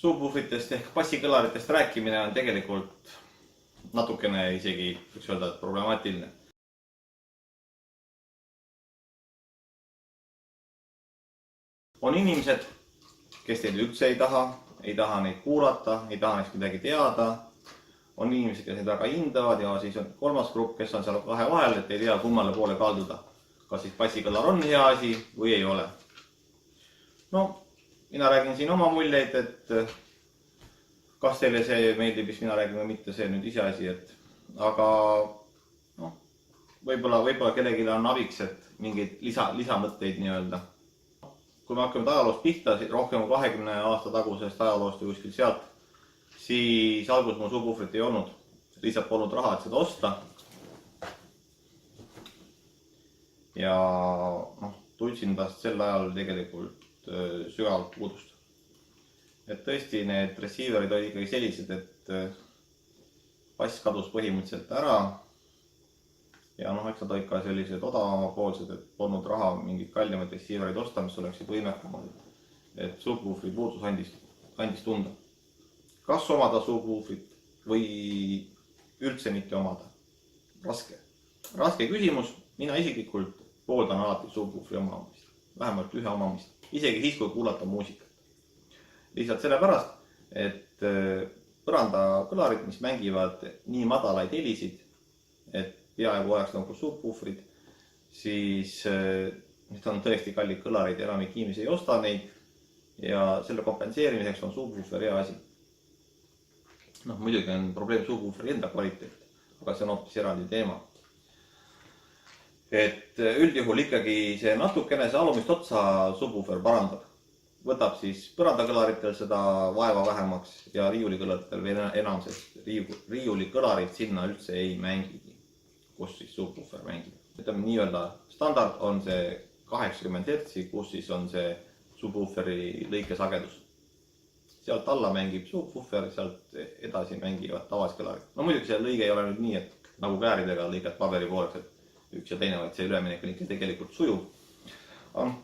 Subwoofritest ehk bassikõlaritest rääkimine on tegelikult natukene isegi võiks öelda, et problemaatiline. On inimesed, kes teid üldse ei taha neid kuulata, ei taha neist midagi teada. On inimesed, kes neid väga hindavad ja siis on kolmas grupp, kes on seal kahe vahel, et ei tea kummale poole kalduda. Kas siis bassikõlar on hea asi või ei ole. No, mina räägin siin oma muljeid, et kas teile see meeldib, mis mina räägin või mitte, see nüüd ise asi, aga no, võib-olla kellelegi on abiks, et mingeid lisamõtteid nii-öelda. Kui me hakkame ajaloost pihta, rohkem 20 aasta tagusest ajaloost või kuskil sealt, siis algus mul subwoofrit ei olnud. Lihtsalt polnud raha, et seda osta. Ja tundsin tast sel ajal tegelikult sügavalt puudust. Et tõesti need receiverid olid ikkagi sellised, et bass kadus põhimõtteliselt ära. Ja eks nad olid ka sellised odavamapoolsed, et polnud raha mingid kallimaid receivereid osta, mis oleksid võimekamad. Et subwoofri puudus andis tunda. Kas omada subwoofrit või üldse mitte omada? Raske küsimus. Mina isiklikult pooldan alati subwoofri omamist. Vähemalt ühe omamist. Isegi siis, kui kuulata muusikat. Lihtsalt sellepärast, et põrandakõlarid, mis mängivad nii madalaid helisid, et peaaegu oleks nagu subwoofrid, siis need on tõesti kallid kõlarid ja enamik inimesi ei osta neid ja selle kompenseerimiseks on subwoofer hea asi. Muidugi on probleem subwooferi enda kvaliteet, aga see on hoopis eraldi teema. Et üldjuhul ikkagi see natukene see alumist otsa subwoofer parandab. Võtab siis põrandakõlaritel seda vaeva vähemaks ja riiulikõlaritel veel enam, sest riiulikõlarid sinna üldse ei mängigi, kus siis subwoofer mängib. Ütleme nii-öelda standard on see 80 Hz, kus siis on see subwooferi lõikesagedus. Sealt alla mängib subwoofer, sealt edasi mängivad tavaskõlarid. Muidugi see lõige ei ole nüüd nii, et nagu kääridega lõigat paberi pooleks, et üks ja teine, vaid see üleminek on ikka tegelikult sujub.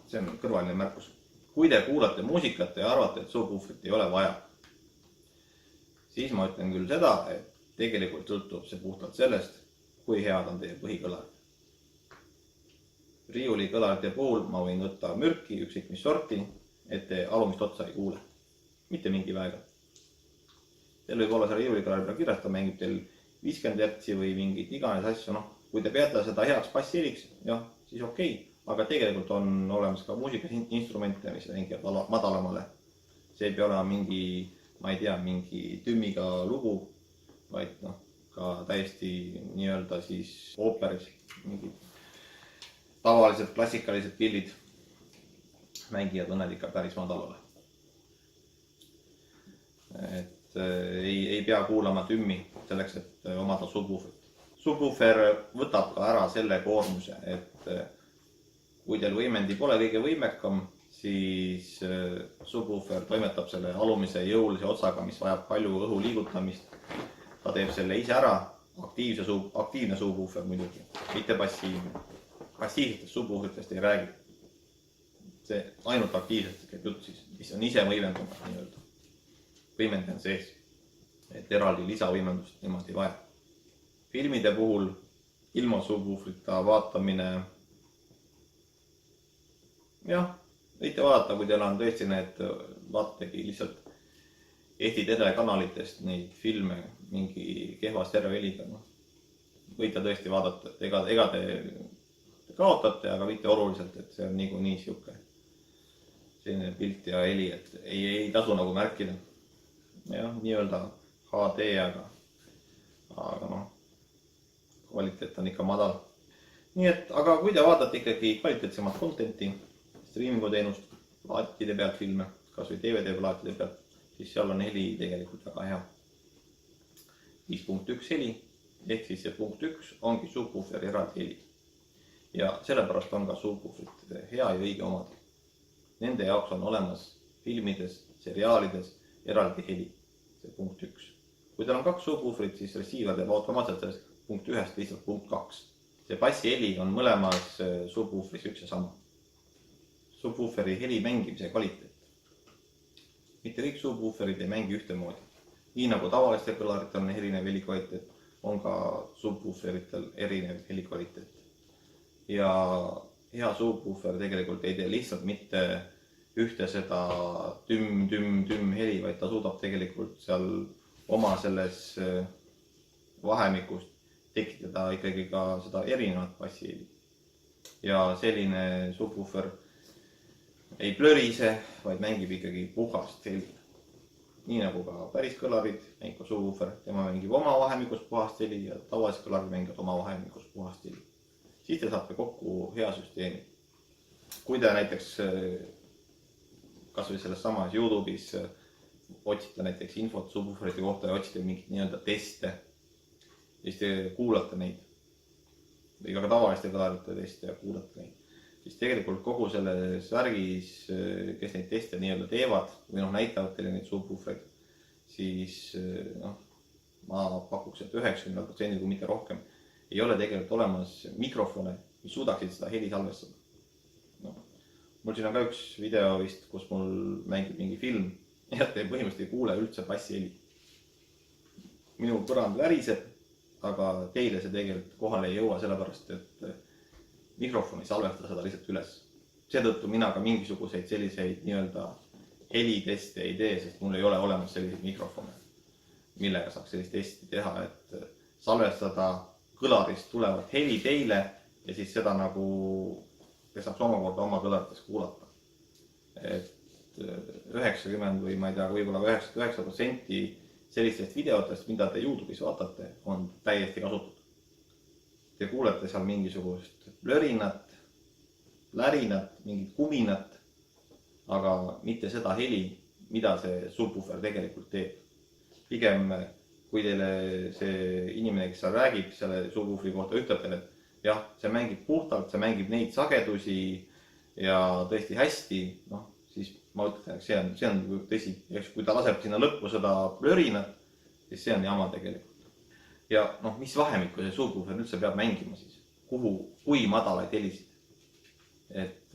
See on kõrvaline märkus. Kui te kuulate muusikat ja arvate, et subwooferit ei ole vaja, siis ma ütlen küll seda, et tegelikult sõltub see puhtalt sellest, kui head on teie põhikõlarid. Riiulikõlarite puhul ma võin võtta mürki, üksik mis sorti, et te alumist otsa ei kuule. Mitte mingi väega. Teil võib olla seal riiulikõlari peal kirjas, ta mängib teil 50 Hz või mingit iganes asju. Kui te peate seda heaks bassiliks, siis okei. Aga tegelikult on olemas ka muusikainstrumente, mis mängivad madalamale. See ei pea olema mingi, ma ei tea, mingi tümmiga lugu, vaid ka täiesti nii-öelda siis ooperis mingid tavalised klassikalised pillid mängivad õnned ikka päris madalale. Et ei pea kuulama tümmi selleks, et omada subwooferit. Subwoofer võtab ka ära selle koormuse, et kui teil võimendi pole kõige võimekam, siis subwoofer toimetab selle alumise jõulise otsaga, mis vajab palju õhu liigutamist. Ta teeb selle ise ära, aktiivne subwoofer muidugi, mitte passiivne. Passiivsetest subwooferitest ei räägi. See ainult aktiivsetest käib jutt siis, mis on ise võimendunud nii-öelda. Võimendi on sees, et eraldi lisavõimendust niimoodi vaja. Filmide puhul ilma subwooferita vaatamine. Võite vaadata, kui teil on tõesti need, vaatategi lihtsalt Eesti telekanalitest neid filme mingi kehva stereoheliga. Võite tõesti vaadata, et ega te kaotate, aga mitte oluliselt, et see on nii siuke selline pilt ja heli, et ei tasu nagu märkida. Nii-öelda HD, aga kvaliteet on ikka madal. Nii et, aga kui te vaatate ikkagi kvaliteetsemat contenti, streamingu teenust, plaatide pealt filme, kas või DVD plaatide pealt, siis seal on heli tegelikult väga hea. 5.1 heli, ehk siis see punkt 1 ongi subwooferi eraldi heli. Ja sellepärast on ka subwooferit hea ja õige omada. Nende jaoks on olemas filmides, seriaalides eraldi heli, see punkt 1. Kui teil on 2 subwooferit, siis receiver teeb automaatselt sellest punkt 1 lihtsalt punkt 2. See bassi heli on mõlemas subwooferis üks ja sama. Subwooferi heli mängimise kvaliteet mitte kõik subwooferid ei mängi ühtemoodi. Nii nagu tavaliste kõlaritel on erinev helikvaliteet, on ka subwooferitel erinev helikvaliteet. Ja hea subwoofer tegelikult ei tee lihtsalt mitte ühte seda tümm heli, vaid ta suudab tegelikult seal oma selles vahemikus tekitada ikkagi ka seda erinevat bassiheli. Ja selline subwoofer ei plörise, vaid mängib ikkagi puhast heli. Nii nagu ka päris kõlarid, mängib ka subwoofer, tema mängib oma vahemikus puhast heli ja tavalised kõlarid mängivad oma vahemikus puhast heli. Siis te saate kokku hea süsteemi. Kui te näiteks kas või selles samas YouTube'is otsite näiteks infot subwooferite kohta ja otsite mingit nii-öelda teste, siis te kuulate neid või ka tavaliste kõlarite teste ja kuulate neid, siis tegelikult kogu selles värgis, kes neid teste nii-öelda teevad või näitavad teile neid subwooferid, siis ma pakuks, et 90% kui mitte rohkem ei ole tegelikult olemas mikrofone, mis suudaksid seda heli salvestada. Mul siin on ka üks video vist, kus mul mängib mingi film ja te põhimõtteliselt ei kuule üldse bassiheli. Minu põrand väriseb, aga teile see tegelikult kohale ei jõua sellepärast, et mikrofon ei salvesta seda lihtsalt üles. Seetõttu mina ka mingisuguseid selliseid nii-öelda heliteste ei tee, sest mul ei ole olemas selliseid mikrofone, millega saaks sellist testi teha, et salvestada kõlarist tulevat heli teile ja siis seda nagu te saaks omakorda oma kõlarites kuulata. Et 90 või ma ei tea, võib-olla 99% sellistest videotest, mida te YouTube'is vaatate, on täiesti kasutud. Te kuulete seal mingisugust plörinat, lärinat, mingit kuminat, aga mitte seda heli, mida see subwoofer tegelikult teeb. Pigem, kui teile see inimene, kes seal räägib selle subwooferi kohta, ütleb teile, et jah, see mängib puhtalt, see mängib neid sagedusi ja tõesti hästi, siis ma ütlen, et see on tõsi. Kui ta laseb sinna lõppu seda plörinat, siis see on jama tegelikult. Ja mis vahemikku see subwoofer üldse peab mängima siis? Kui madalaid helisid? Et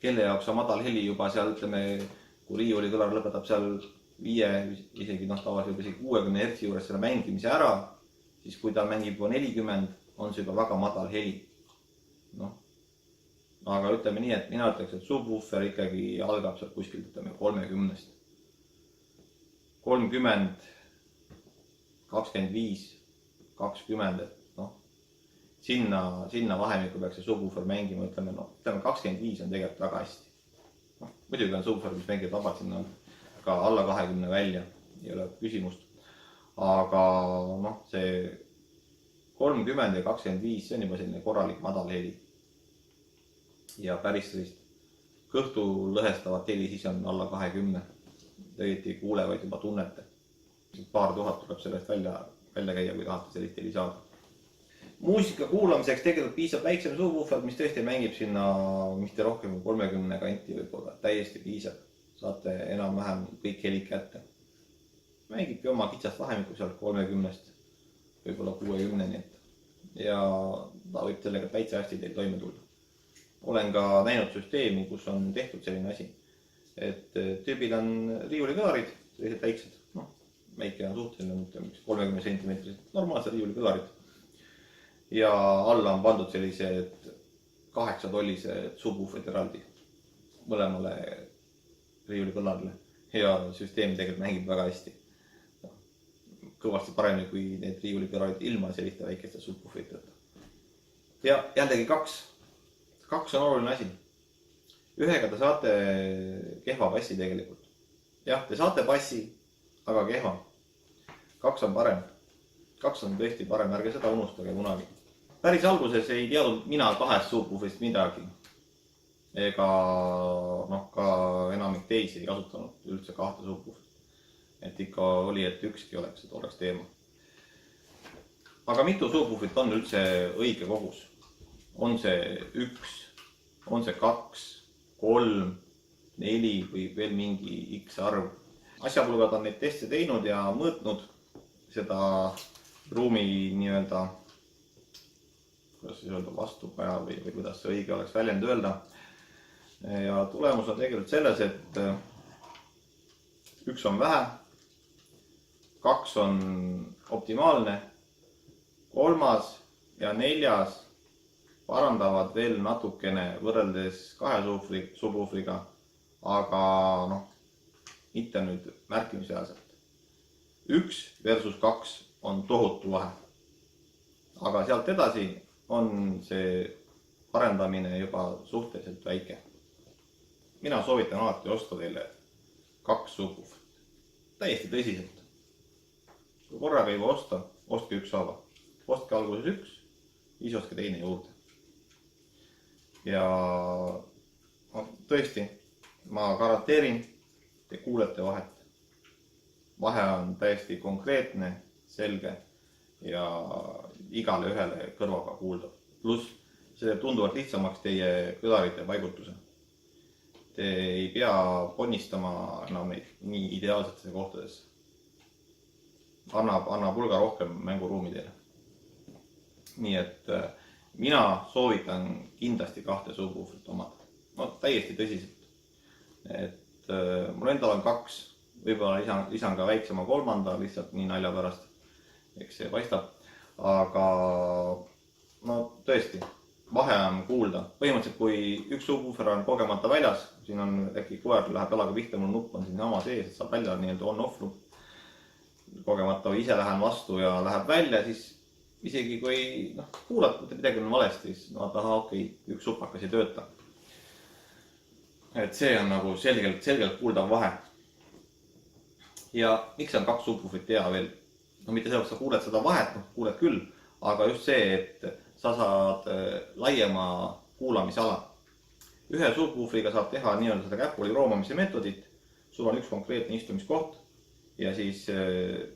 kelle jaoks on madal heli juba seal, ütleme, kui riiuli kõlar lõpetab seal 5, isegi tavaliselt isegi 60 Hz juures selle mängimise ära, siis kui ta mängib 40, on see juba väga madal heli. Aga ütleme nii, et mina ütleks, et subwoofer ikkagi algab seal kuskilt 30-st. 30, 25, 20, et sinna vahemikku peaks see subwoofer mängima, ütleme 25 on tegelikult väga hästi. Muidugi on subwoofer, mis mängib vabalt sinna ka alla 20 välja, ei ole küsimust. Aga see 30 ja 25, see on juba selline korralik madal heli. Ja päris sellist kõhtu lõhestavat heli siis on alla 20. Tegelikult ei kuule, vaid juba tunnete. Paar tuhat tuleb sellest välja käia, kui tahate sellist heli saada. Muusika kuulamiseks tegelikult piisab väiksem subwoofer, mis tõesti mängib sinna mitte rohkem kui 30 kanti võib-olla. Täiesti piisab. Saate enam-vähem kõik helid kätte. Mängibki oma kitsast vahemikku seal 30-st, võib-olla 60-ni. Ja ta võib sellega täitsa hästi teil toime tulla. Olen ka näinud süsteemi, kus on tehtud selline asi, et tüübil on riiulikõlarid, sellised väiksed, väike on suhteline, 30 cm normaalsed riiulikõlarid. Ja alla on pandud sellised 8-tollised subwooferid eraldi mõlemale riiulikõlarile ja süsteem tegelikult mängib väga hästi. Kõvasti paremini kui need riiulikõlarid ilma selliste väikeste subwooferiteta. Ja jällegi kaks on oluline asi. Ühega te saate kehva bassi tegelikult. Jah, te saate bassi, aga kehva. Kaks on parem. Kaks on tõesti parem, ärge seda unustage kunagi. Päris alguses ei teadnud mina 2 subwooferist midagi. Ega ka enamik teisi ei kasutanud üldse 2 subwooferit. Et ikka oli, et ükski oleks teema. Aga mitu subwooferit on üldse õige kogus? On see 1, on see 2, 3, 4 või veel mingi X arv. Asjapulgad on neid teste teinud ja mõõtnud seda ruumi nii-öelda, kuidas siis öelda, vastupaja või kuidas see õige oleks väljend öelda. Ja tulemus on tegelikult selles, et 1 on vähe, 2 on optimaalne, 3 ja 4 parandavad veel natukene võrreldes 2 subwooferiga, aga noh, mitte nüüd märkimisväärselt. 1 versus 2 on tohutu vahe. Aga sealt edasi on see parendamine juba suhteliselt väike. Mina soovitan alati osta teile 2 subwooferit. Täiesti tõsiselt. Kui korraga juba osta, ostke 1 haava. Ostke alguses 1, siis ostke teine juurde. Ja tõesti, ma garanteerin, te kuulete vahet. Vahe on täiesti konkreetne, selge ja igale ühele kõrvaga kuuldav. Pluss see teeb tunduvalt lihtsamaks teie kõlarite paigutuse. Te ei pea ponnistama enam neid nii ideaalsetesse kohtadesse. Annab hulga rohkem mänguruumi teile. Nii et mina soovitan kindlasti 2 subwooferit omada. No täiesti tõsiselt. Et mul endal on 2, võib-olla lisan ka väiksema 3, lihtsalt nii nalja pärast. Eks see paistab. Aga no tõesti, vahe on kuulda. Põhimõtteliselt, kui 1 subwoofer on kogemata väljas, siin on äkki koer läheb jalaga pihta, mul nupp on siin sama sees, et saab välja nii-öelda on-off nupp. Kogemata või ise lähen vastu ja läheb välja, siis isegi kui kuulata, et midagi on valesti, siis okei, 1 supakas ei tööta. Et see on nagu selgelt kuuldav vahe. Ja miks on 2 subwooferit hea veel? No mitte sellepärast, sa kuuled seda vahet, kuuled küll, aga just see, et sa saad laiema kuulamisala. 1 subwooferiga saab teha nii-öelda seda käpuli roomamise meetodit. Sul on 1 konkreetne istumiskoht ja siis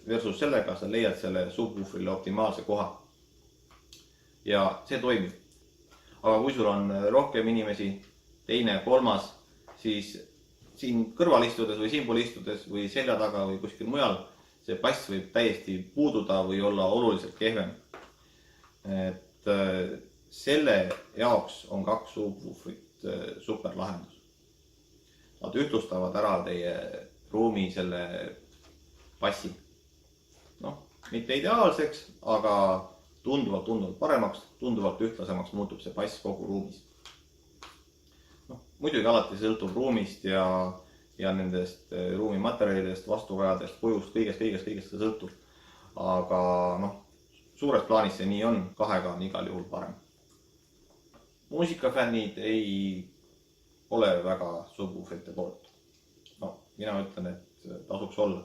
versus sellega sa leiad selle subwooferile optimaalse koha. Ja see toimib. Aga kui sul on rohkem inimesi, teine, 3, siis siin kõrval istudes või siinpool istudes või selja taga või kuskil mujal see bass võib täiesti puududa või olla oluliselt kehvem. Et selle jaoks on 2 subwooferit super lahendus. Nad ühtlustavad ära teie ruumi selle bassi. Mitte ideaalseks, aga tunduvalt paremaks, tunduvalt ühtlasemaks muutub see bass kogu ruumis. Muidugi alati sõltub ruumist ja nendest ruumimaterjalidest, vastuvajadest, kujust, kõigest see sõltub. Aga suures plaanis see nii on, 2 on igal juhul parem. Muusikafännid ei ole väga subwooferite poolt. Mina ütlen, et tasuks olla.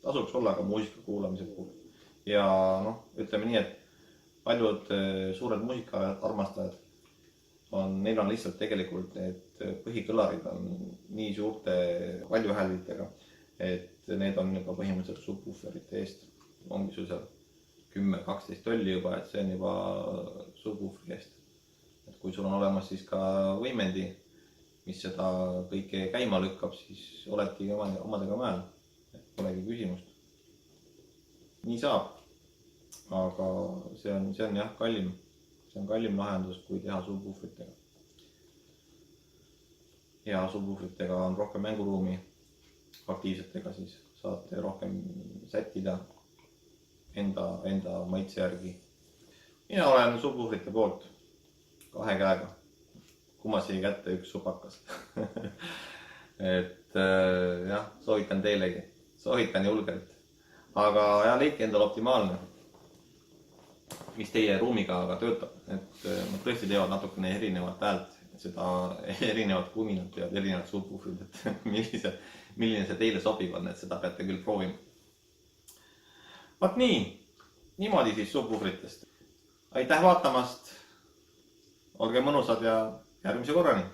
Tasuks olla ka muusika kuulamise puhul. Ja ütleme nii, et paljud suured muusikaarmastajad neil on lihtsalt tegelikult need põhikõlarid on nii suurte valjuhäälitega, et need on juba põhimõtteliselt subwooferite eest. Ongi sul seal 10-12 tolli juba, et see on juba subwooferi eest. Et kui sul on olemas siis ka võimendi, mis seda kõike käima lükkab, siis oledki omadega mäel. Et polegi küsimust. Nii saab, aga see on jah kallim. See on kallim lahendus, kui teha subwooferitega. Ja subwooferitega on rohkem mänguruumi. Aktiivsetega siis saate rohkem sättida enda maitse järgi. Mina olen subwooferite poolt 2 käega. Kummasi kätte 1 supakas. Et jah, soovitan teilegi. Soovitan julgelt. Aga leidke endal optimaalne, mis teie ruumiga aga töötab. Et nad tõesti teevad natukene erinevat häält, seda erinevat kuminat teevad erinevad subwooferid, et milline see teile sobib on, et seda peate küll proovima. Vaat niimoodi siis subwooferitest. Aitäh vaatamast, olge mõnusad ja järgmise korrani!